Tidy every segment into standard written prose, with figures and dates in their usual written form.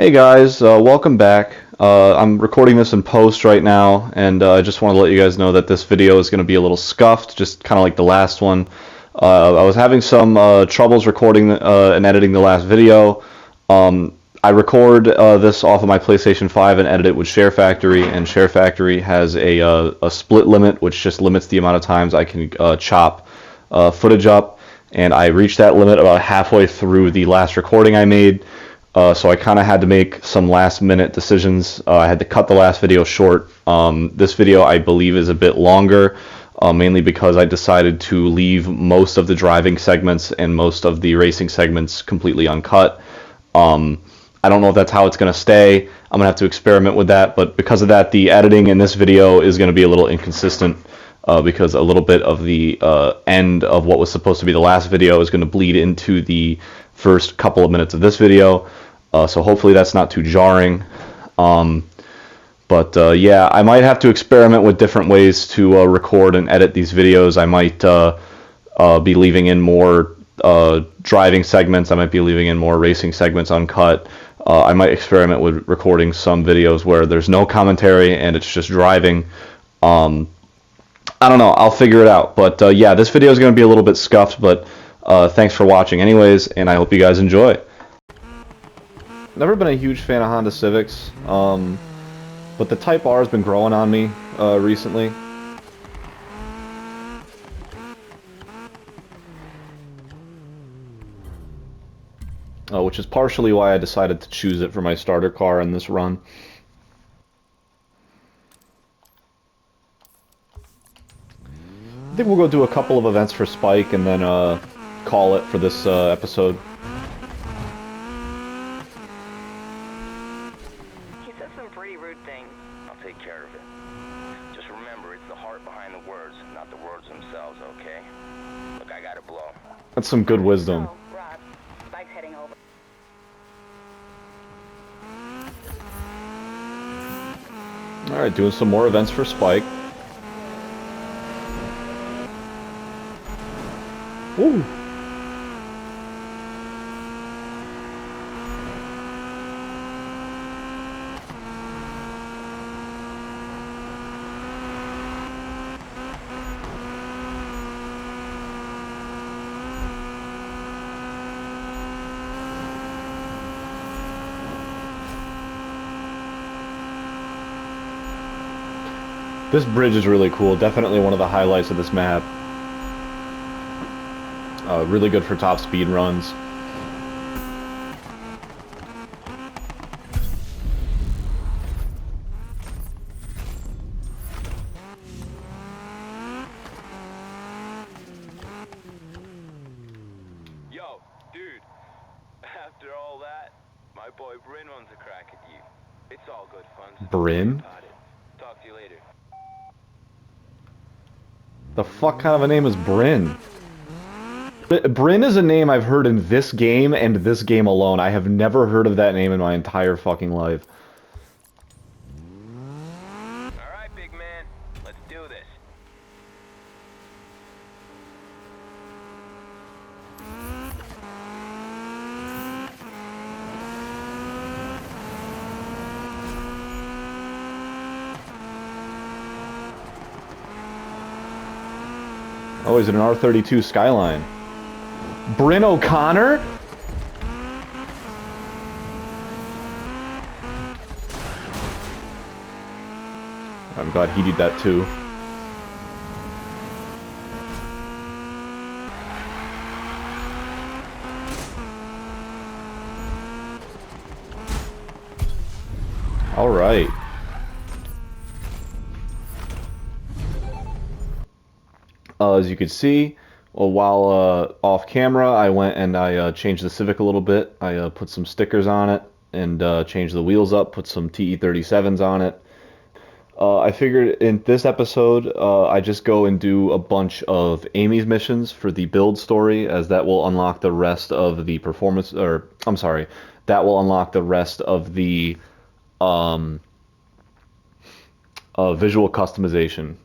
Hey guys, welcome back. I'm recording this in post right now, and I just want to let you guys know that this video is going to be a little scuffed, just kind of like the last one. I was having some troubles recording and editing the last video. I record this off of my PlayStation 5 and edit it with Share Factory, and Share Factory has a split limit, which just limits the amount of times I can chop footage up, and I reached that limit about halfway through the last recording I made. So I kind of had to make some last minute decisions. I had to cut the last video short. This video I believe is a bit longer, mainly because I decided to leave most of the driving segments and most of the racing segments completely uncut. I don't know if that's how it's going to stay. I'm going to have to experiment with that, but because of that, the editing in this video is going to be a little inconsistent because a little bit of the end of what was supposed to be the last video is going to bleed into the first couple of minutes of this video. So hopefully that's not too jarring. Yeah, I might have to experiment with different ways to record and edit these videos. I might be leaving in more driving segments. I might be leaving in more racing segments uncut. I might experiment with recording some videos where there's no commentary and it's just driving. I don't know. I'll figure it out. But yeah, this video is going to be a little bit scuffed, but thanks for watching anyways, and I hope you guys enjoy. Never been a huge fan of Honda Civics, but the Type R has been growing on me recently. Which is partially why I decided to choose it for my starter car in this run. I think we'll go do a couple of events for Spike and then call it for this episode. He said some pretty rude things. I'll take care of it. Just remember, it's the heart behind the words, not the words themselves, okay? Look, I gotta blow. That's some good wisdom. Oh, Rob, Spike's heading over. Alright, doing some more events for Spike. Woo! This bridge is really cool. Definitely one of the highlights of this map. Really good for top speed runs. Yo, dude. After all that, my boy Bryn wants a crack at you. It's all good fun. Bryn? Talk to you later. The fuck kind of a name is Bryn? Bryn is a name I've heard in this game and this game alone. I have never heard of that name in my entire fucking life. Alright, big man. Let's do this. Oh, he's in an R32 Skyline. Bryn O'Connor? I'm glad he did that too. All right. As you can see, well, while off camera, I went and I changed the Civic a little bit. I put some stickers on it and changed the wheels up, put some TE37s on it. I figured in this episode, I just go and do a bunch of Amy's missions for the build story, as that will unlock the rest of the performance, or I'm sorry, that will unlock the rest of the visual customization.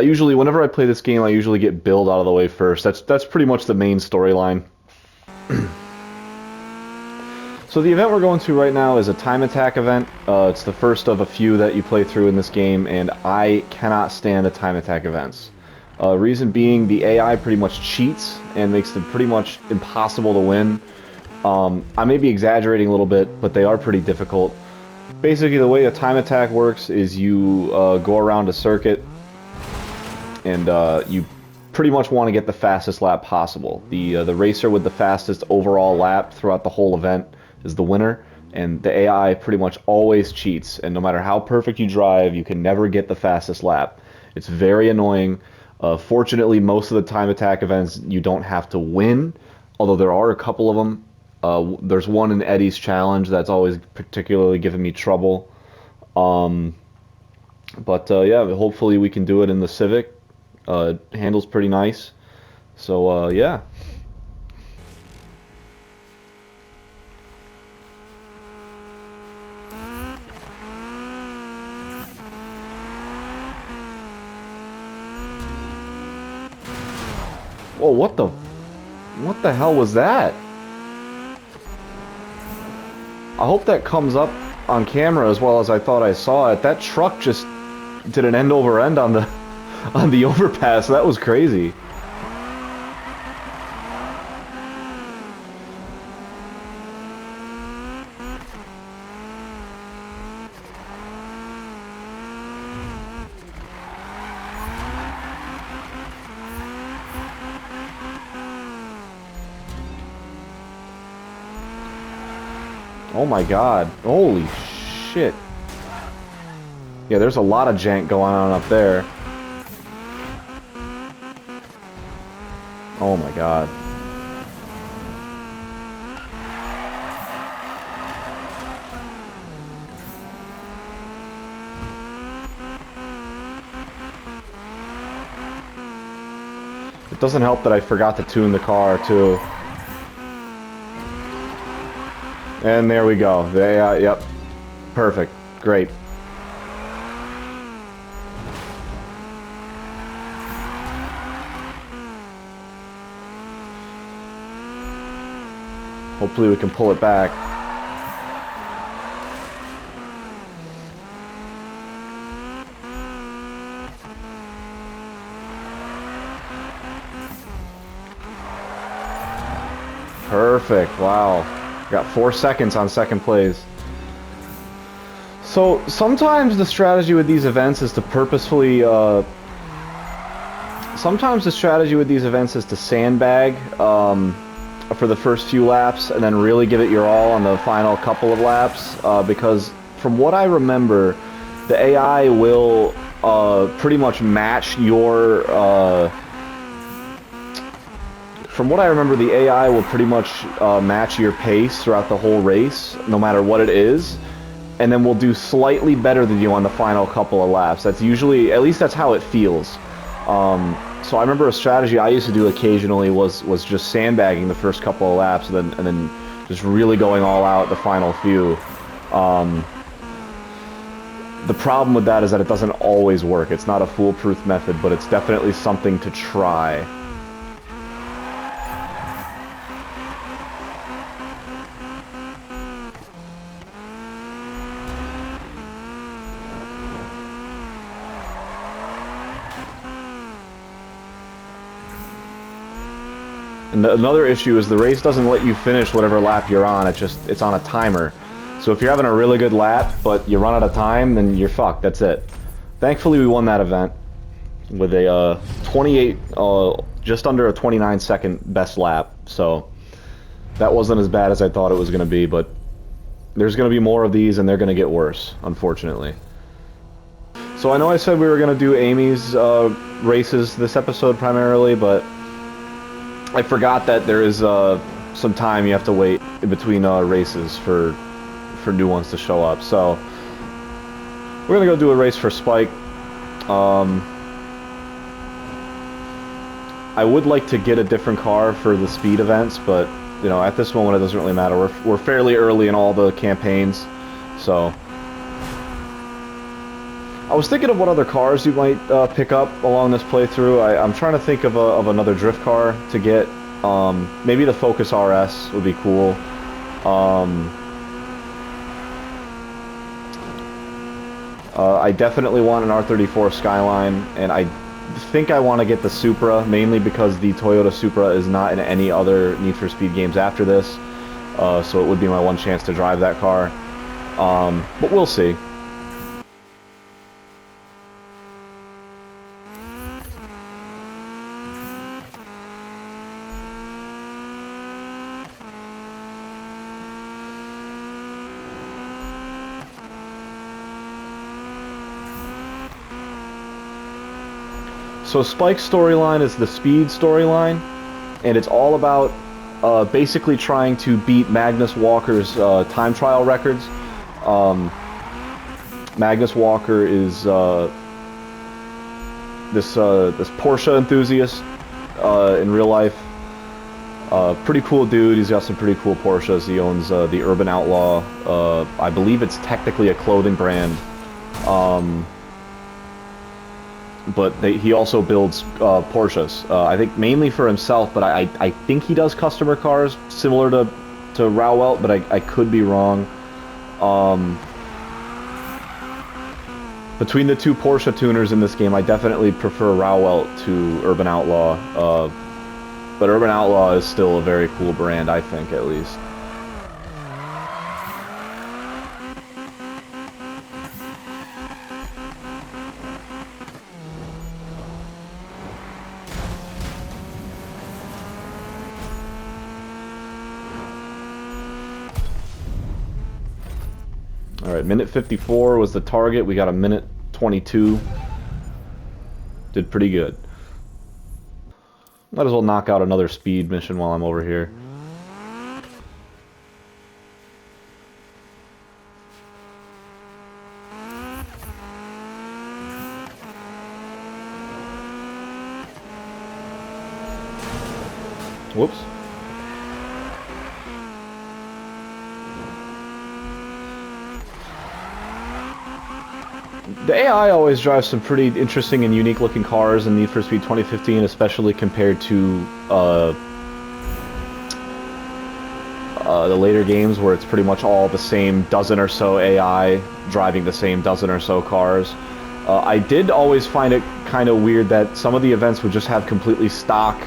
Whenever I play this game, I usually get build out of the way first. That's pretty much the main storyline. So the event we're going to right now is a time attack event. It's the first of a few that you play through in this game, and I cannot stand the time attack events. Reason being, the AI pretty much cheats and makes them pretty much impossible to win. I may be exaggerating a little bit, but they are pretty difficult. Basically, the way a time attack works is you go around a circuit, and you pretty much want to get the fastest lap possible. The racer with the fastest overall lap throughout the whole event is the winner, and the AI pretty much always cheats, and no matter how perfect you drive, you can never get the fastest lap. It's very annoying. Fortunately, most of the time attack events you don't have to win, although there are a couple of them. There's one in Eddie's challenge that's always particularly given me trouble. Yeah, hopefully we can do it in the Civic. It handles pretty nice. So, yeah. Whoa, what the hell was that? I hope that comes up on camera as well as I thought I saw it. That truck just did an end over end on the overpass. That was crazy. Oh my god. Holy shit. Yeah, there's a lot of jank going on up there. Oh my god. It doesn't help that I forgot to tune the car too. And there we go. Yep. Perfect. Great. Hopefully we can pull it back. Perfect. Wow. Got 4 seconds on second place. So sometimes the strategy with these events is to purposefully sandbag for the first few laps and then really give it your all on the final couple of laps, because from what I remember, the AI will pretty much match your From what I remember, the AI will pretty much match your pace throughout the whole race, no matter what it is, and then will do slightly better than you on the final couple of laps. That's usually, at least that's how it feels. So I remember a strategy I used to do occasionally was just sandbagging the first couple of laps and then just really going all out the final few. The problem with that is that it doesn't always work. It's not a foolproof method, but it's definitely something to try. And another issue is the race doesn't let you finish whatever lap you're on. It's on a timer. So if you're having a really good lap, but you run out of time, then you're fucked. That's it. Thankfully, we won that event with a 28, just under a 29-second best lap. So that wasn't as bad as I thought it was going to be, but there's going to be more of these, and they're going to get worse, unfortunately. So I know I said we were going to do Amy's races this episode primarily, but I forgot that there is some time you have to wait in between races for new ones to show up. So we're gonna go do a race for Spike. I would like to get a different car for the speed events, but you know, at this moment it doesn't really matter. We're fairly early in all the campaigns, so. I was thinking of what other cars you might pick up along this playthrough. I'm trying to think of another drift car to get. Maybe the Focus RS would be cool. I definitely want an R34 Skyline, and I think I want to get the Supra, mainly because the Toyota Supra is not in any other Need for Speed games after this, so it would be my one chance to drive that car. But we'll see. So Spike's storyline is the Speed storyline, and it's all about basically trying to beat Magnus Walker's time trial records. Magnus Walker is this Porsche enthusiast in real life. Pretty cool dude. He's got some pretty cool Porsches. He owns the Urban Outlaw. I believe it's technically a clothing brand. But he also builds Porsches. I think mainly for himself, but I think he does customer cars similar to Rauwelt, but I could be wrong. Between the two Porsche tuners in this game, I definitely prefer Rauwelt to Urban Outlaw. But Urban Outlaw is still a very cool brand, I think, at least. Alright, minute 54 was the target. We got a minute 22. Did pretty good. Might as well knock out another speed mission while I'm over here. Whoops. The AI always drives some pretty interesting and unique looking cars in Need for Speed 2015, especially compared to the later games where it's pretty much all the same dozen or so AI driving the same dozen or so cars. I did always find it kind of weird that some of the events would just have completely stock,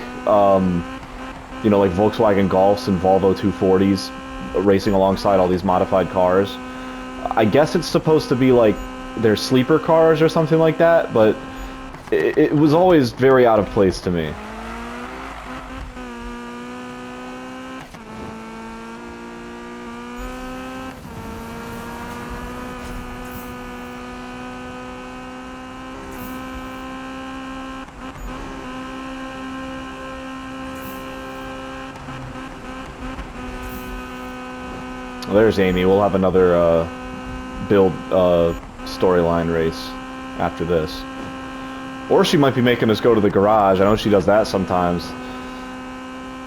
you know, like Volkswagen Golfs and Volvo 240s racing alongside all these modified cars. I guess it's supposed to be like their sleeper cars or something like that, but it was always very out of place to me. Well, there's Amy. We'll have another build storyline race after this. Or she might be making us go to the garage. I know she does that sometimes,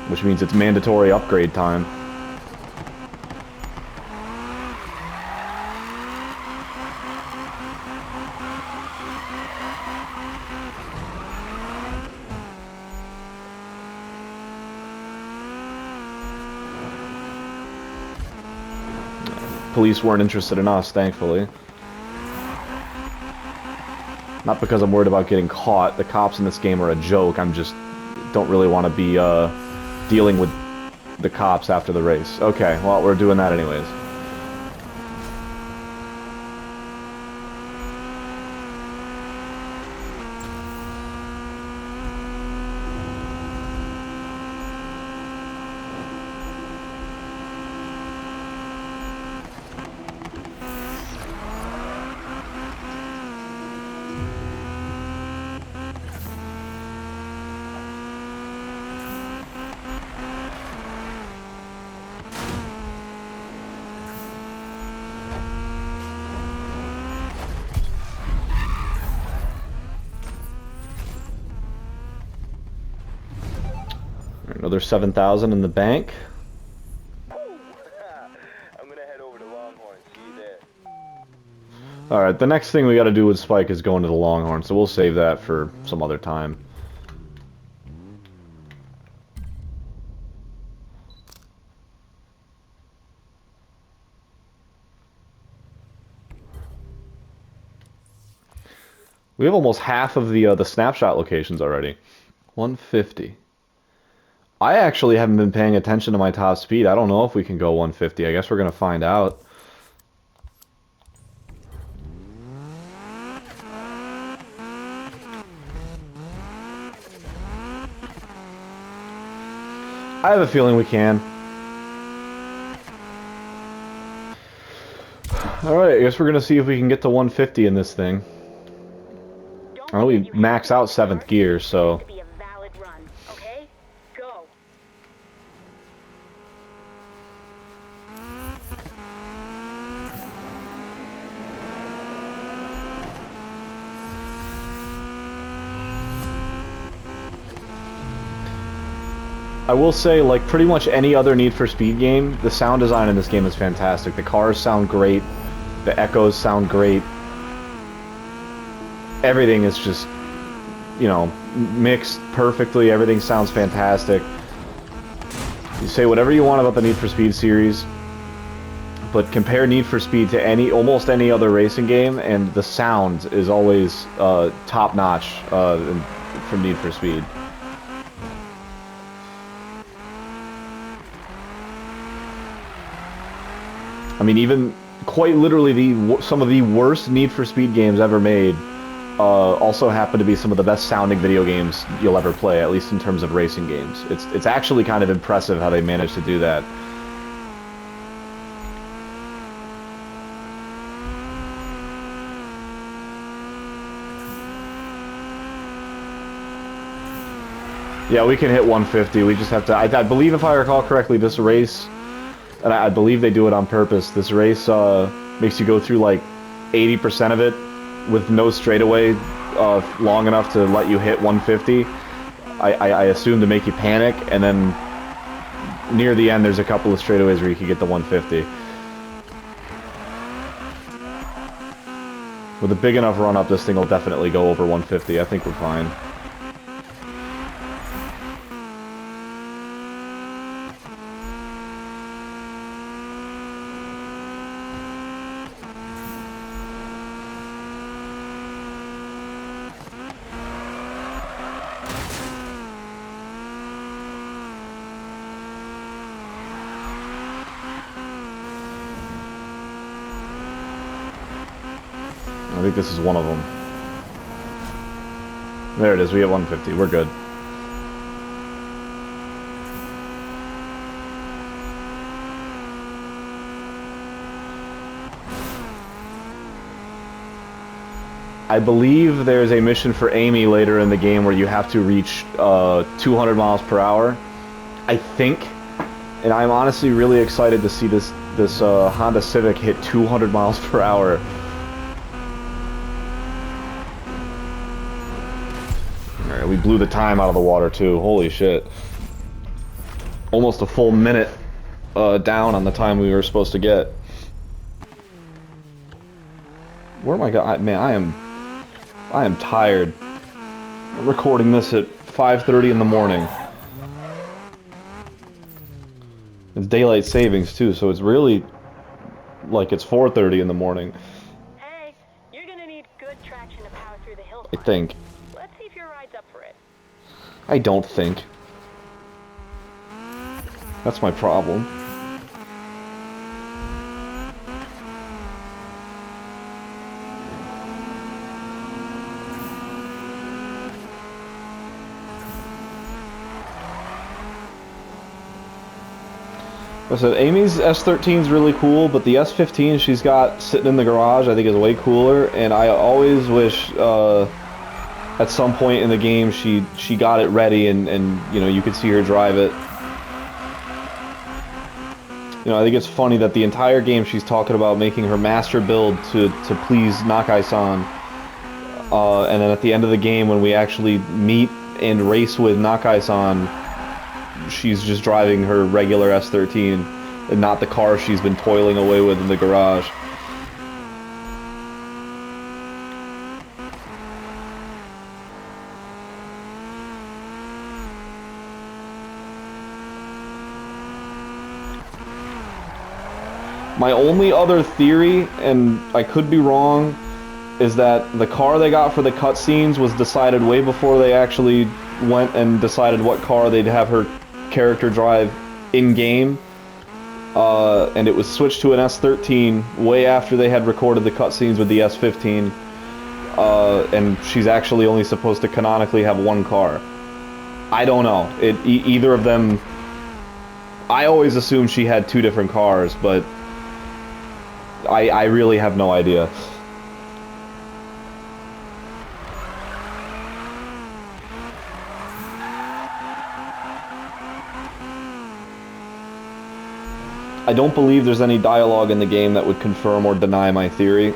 which means it's mandatory upgrade time. Police weren't interested in us, thankfully. Not because I'm worried about getting caught. The cops in this game are a joke. I'm just don't really want to be dealing with the cops after the race. Okay, well, we're doing that anyways. Another 7,000 in the bank. I'm gonna head over to Longhorn. See you there. Alright, the next thing we gotta do with Spike is go into the Longhorn, so we'll save that for some other time. We have almost half of the snapshot locations already. 150. I actually haven't been paying attention to my top speed. I don't know if we can go 150. I guess we're gonna find out. I have a feeling we can. Alright, I guess we're gonna see if we can get to 150 in this thing. I know we max out 7th gear, so... To be a valid run, okay? Go. I will say, like pretty much any other Need for Speed game, the sound design in this game is fantastic. The cars sound great, the echoes sound great. Everything is just, you know, mixed perfectly. Everything sounds fantastic. You say whatever you want about the Need for Speed series, but compare Need for Speed to almost any other racing game, and the sound is always top notch from Need for Speed. I mean, even quite literally some of the worst Need for Speed games ever made also happen to be some of the best sounding video games you'll ever play, at least in terms of racing games. It's actually kind of impressive how they managed to do that. Yeah, we can hit 150. We just have to... I believe, if I recall correctly, this race... And I believe they do it on purpose. This race makes you go through like 80% of it with no straightaway long enough to let you hit 150. I assume to make you panic, and then near the end there's a couple of straightaways where you can get the 150. With a big enough run up, this thing will definitely go over 150. I think we're fine. I think this is one of them. There it is, we have 150, we're good. I believe there's a mission for Amy later in the game where you have to reach 200 miles per hour, I think. And I'm honestly really excited to see this Honda Civic hit 200 miles per hour. Alright, we blew the time out of the water too. Holy shit. Almost a full minute down on the time we were supposed to get. Where am I going? Man, I am tired. I'm recording this at 5:30 in the morning. It's daylight savings too, so it's really like it's 4:30 in the morning. Hey, you're gonna need good traction to power through the hill I climb. think. Let's see if your ride's up for it. I don't think. That's my problem. I said, Amy's S13 is really cool, but the S15 she's got sitting in the garage I think is way cooler, and I always wish at some point in the game she got it ready and you know, you could see her drive it. You know, I think it's funny that the entire game she's talking about making her master build to please Nakai-san, and then at the end of the game when we actually meet and race with Nakai-san, she's just driving her regular S13 and not the car she's been toiling away with in the garage. My only other theory, and I could be wrong, is that the car they got for the cutscenes was decided way before they actually went and decided what car they'd have her character drive in-game. And it was switched to an S13 way after they had recorded the cutscenes with the S15. And she's actually only supposed to canonically have one car. I don't know. Either of them... I always assumed she had two different cars, but I really have no idea. I don't believe there's any dialogue in the game that would confirm or deny my theory.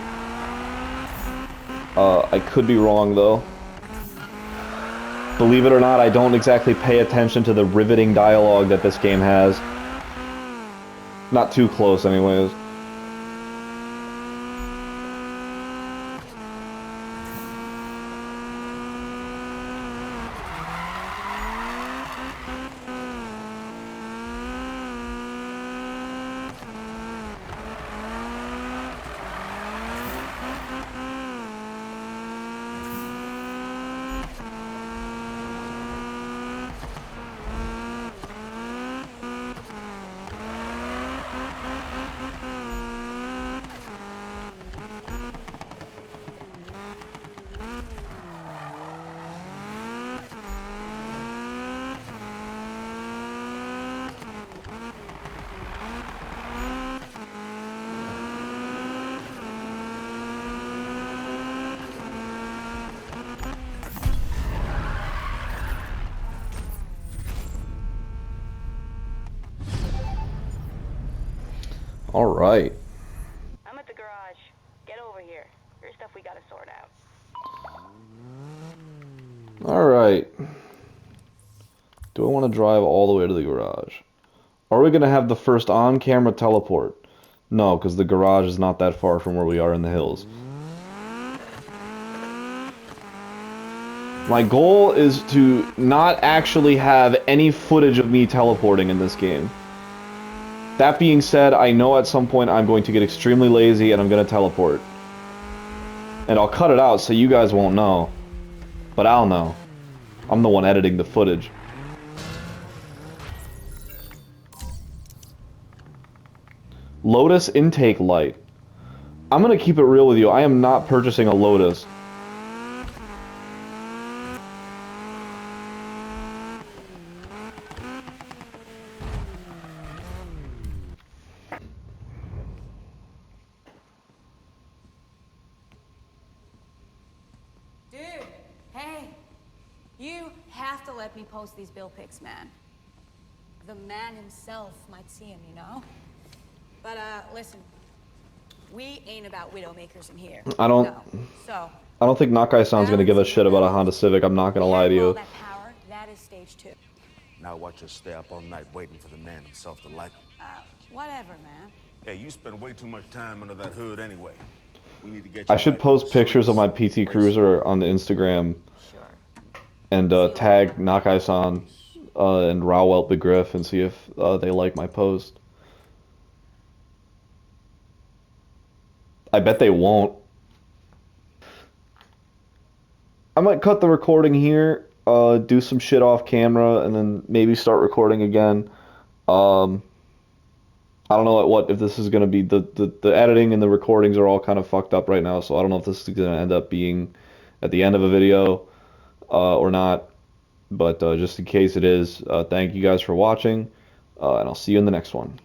I could be wrong, though. Believe it or not, I don't exactly pay attention to the riveting dialogue that this game has. Not too close, anyways. All right. I'm at the garage. Get over here. Here's stuff we gotta sort out. All right. Do I want to drive all the way to the garage? Are we going to have the first on-camera teleport? No, because the garage is not that far from where we are in the hills. My goal is to not actually have any footage of me teleporting in this game. That being said, I know at some point I'm going to get extremely lazy and I'm going to teleport. And I'll cut it out so you guys won't know. But I'll know. I'm the one editing the footage. Lotus intake light. I'm going to keep it real with you. I am not purchasing a Lotus. Dude, hey, you have to let me post these bill pics, man. The man himself might see him, you know? But, listen, we ain't about widowmakers in here. I don't think Nakai-san's gonna give a shit about a Honda Civic, I'm not gonna lie to you. That power, that is stage 2. Now watch us stay up all night waiting for the man himself to like him. Whatever, man. Hey, you spend way too much time under that hood anyway. We need to get you I should back post to the pictures of my service. PT Cruiser on the Instagram and tag Nakai-san and Rowell Begriff and see if they like my post. I bet they won't. I might cut the recording here, do some shit off camera, and then maybe start recording again. I don't know if this is going to be, the editing and the recordings are all kind of fucked up right now, so I don't know if this is going to end up being at the end of a video or not. But just in case it is, thank you guys for watching, and I'll see you in the next one.